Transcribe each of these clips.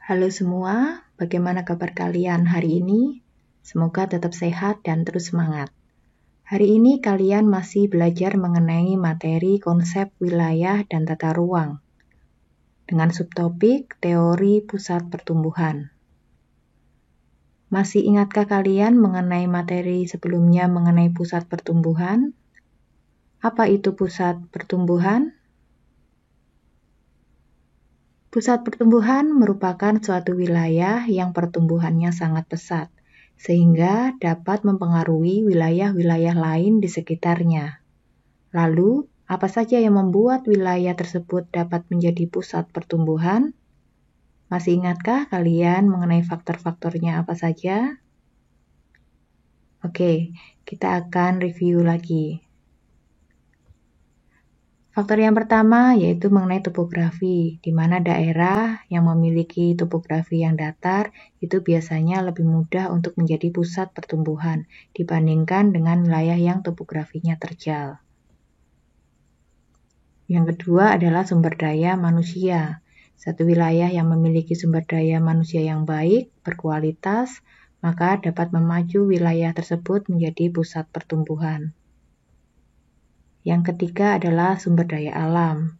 Halo semua, bagaimana kabar kalian hari ini? Semoga tetap sehat dan terus semangat. Hari ini kalian masih belajar mengenai materi konsep wilayah dan tata ruang dengan subtopik teori pusat pertumbuhan. Masih ingatkah kalian mengenai materi sebelumnya mengenai pusat pertumbuhan? Apa itu pusat pertumbuhan? Pusat pertumbuhan merupakan suatu wilayah yang pertumbuhannya sangat pesat, sehingga dapat mempengaruhi wilayah-wilayah lain di sekitarnya. Lalu, apa saja yang membuat wilayah tersebut dapat menjadi pusat pertumbuhan? Masih ingatkah kalian mengenai faktor-faktornya apa saja? Oke, kita akan review lagi. Faktor yang pertama yaitu mengenai topografi, di mana daerah yang memiliki topografi yang datar itu biasanya lebih mudah untuk menjadi pusat pertumbuhan dibandingkan dengan wilayah yang topografinya terjal. Yang kedua adalah sumber daya manusia. Satu wilayah yang memiliki sumber daya manusia yang baik, berkualitas, maka dapat memacu wilayah tersebut menjadi pusat pertumbuhan. Yang ketiga adalah sumber daya alam.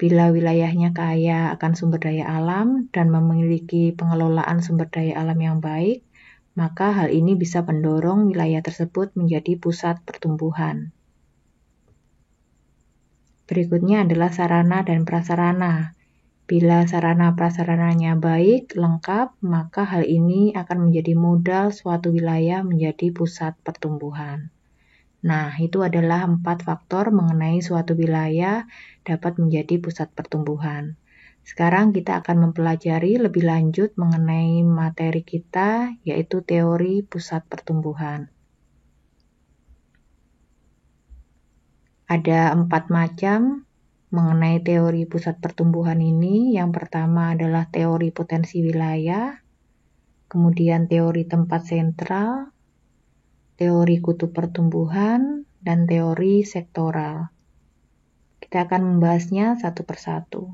Bila wilayahnya kaya akan sumber daya alam dan memiliki pengelolaan sumber daya alam yang baik, maka hal ini bisa mendorong wilayah tersebut menjadi pusat pertumbuhan. Berikutnya adalah sarana dan prasarana. Bila sarana prasarananya baik, lengkap, maka hal ini akan menjadi modal suatu wilayah menjadi pusat pertumbuhan. Nah, itu adalah 4 faktor mengenai suatu wilayah dapat menjadi pusat pertumbuhan. Sekarang kita akan mempelajari lebih lanjut mengenai materi kita, yaitu teori pusat pertumbuhan. Ada 4 macam mengenai teori pusat pertumbuhan ini. Yang pertama adalah teori potensi wilayah, kemudian teori tempat sentral, teori kutub pertumbuhan, dan teori sektoral. Kita akan membahasnya satu persatu.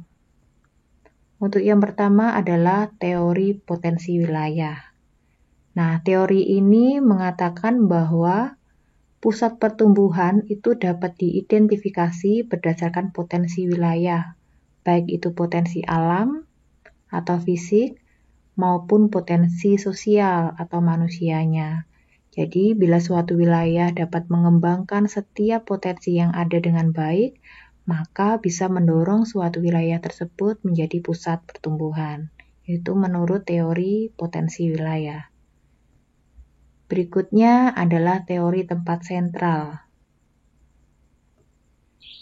Untuk yang pertama adalah teori potensi wilayah. Nah, teori ini mengatakan bahwa pusat pertumbuhan itu dapat diidentifikasi berdasarkan potensi wilayah, baik itu potensi alam atau fisik maupun potensi sosial atau manusianya. Jadi, bila suatu wilayah dapat mengembangkan setiap potensi yang ada dengan baik, maka bisa mendorong suatu wilayah tersebut menjadi pusat pertumbuhan. Itu menurut teori potensi wilayah. Berikutnya adalah teori tempat sentral.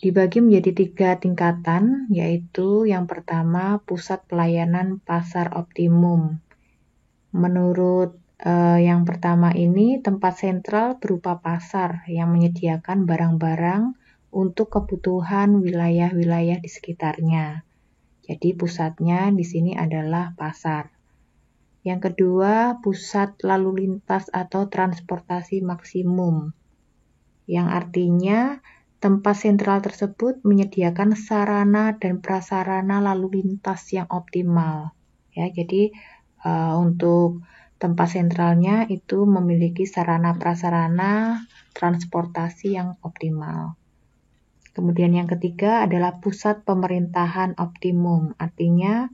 Dibagi menjadi 3 tingkatan, yaitu yang pertama pusat pelayanan pasar optimum. Menurut yang pertama ini, tempat sentral berupa pasar yang menyediakan barang-barang untuk kebutuhan wilayah-wilayah di sekitarnya. Jadi pusatnya di sini adalah pasar. Yang kedua, pusat lalu lintas atau transportasi maksimum, yang artinya tempat sentral tersebut menyediakan sarana dan prasarana lalu lintas yang optimal. Ya, jadi untuk tempat sentralnya itu memiliki sarana prasarana transportasi yang optimal. Kemudian yang ketiga adalah pusat pemerintahan optimum, artinya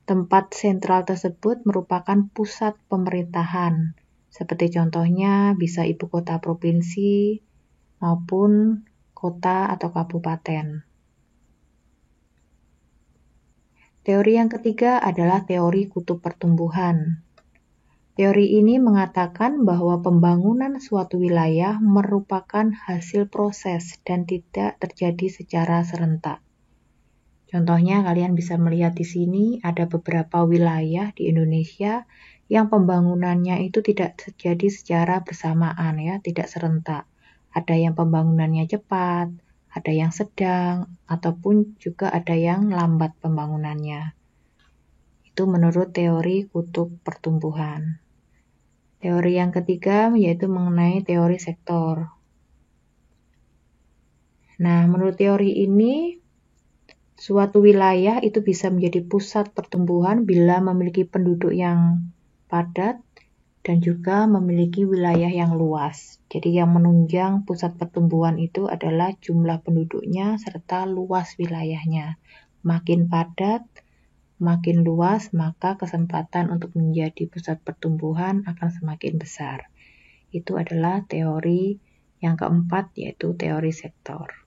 tempat sentral tersebut merupakan pusat pemerintahan. Seperti contohnya bisa ibu kota provinsi maupun kota atau kabupaten. Teori yang ketiga adalah teori kutub pertumbuhan. Teori ini mengatakan bahwa pembangunan suatu wilayah merupakan hasil proses dan tidak terjadi secara serentak. Contohnya kalian bisa melihat di sini ada beberapa wilayah di Indonesia yang pembangunannya itu tidak terjadi secara bersamaan ya, tidak serentak. Ada yang pembangunannya cepat, ada yang sedang, ataupun juga ada yang lambat pembangunannya. Itu menurut teori kutub pertumbuhan. Teori yang ketiga yaitu mengenai teori sektor. Nah, menurut teori ini, Suatu wilayah itu bisa menjadi pusat pertumbuhan bila memiliki penduduk yang padat dan juga memiliki wilayah yang luas. Jadi yang menunjang pusat pertumbuhan itu adalah jumlah penduduknya serta luas wilayahnya. Makin padat, makin luas, maka kesempatan untuk menjadi pusat pertumbuhan akan semakin besar. Itu adalah teori yang keempat, yaitu teori sektor.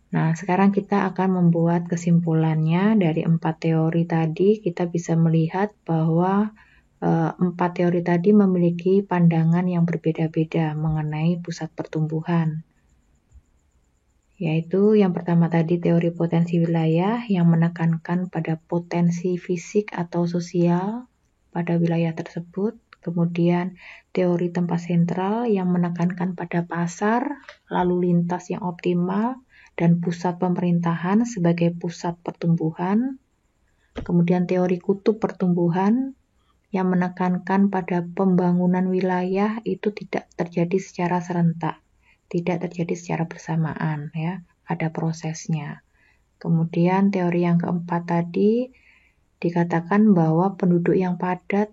Nah, sekarang kita akan membuat kesimpulannya. Dari 4 teori tadi, kita bisa melihat bahwa 4 teori tadi memiliki pandangan yang berbeda-beda mengenai pusat pertumbuhan. Yaitu yang pertama tadi teori potensi wilayah yang menekankan pada potensi fisik atau sosial pada wilayah tersebut. Kemudian teori tempat sentral yang menekankan pada pasar, lalu lintas yang optimal, dan pusat pemerintahan sebagai pusat pertumbuhan. Kemudian teori kutub pertumbuhan yang menekankan pada pembangunan wilayah itu tidak terjadi secara serentak, tidak terjadi secara bersamaan, ya, ada prosesnya. Kemudian teori yang keempat tadi dikatakan bahwa penduduk yang padat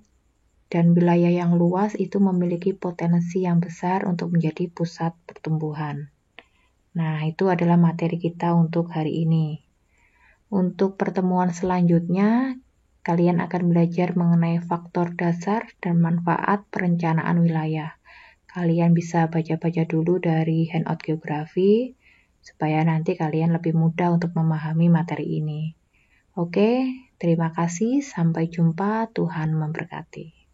dan wilayah yang luas itu memiliki potensi yang besar untuk menjadi pusat pertumbuhan. Nah, itu adalah materi kita untuk hari ini. Untuk pertemuan selanjutnya, kalian akan belajar mengenai faktor dasar dan manfaat perencanaan wilayah. Kalian bisa baca-baca dulu dari handout geografi, supaya nanti kalian lebih mudah untuk memahami materi ini. Oke, terima kasih. Sampai jumpa. Tuhan memberkati.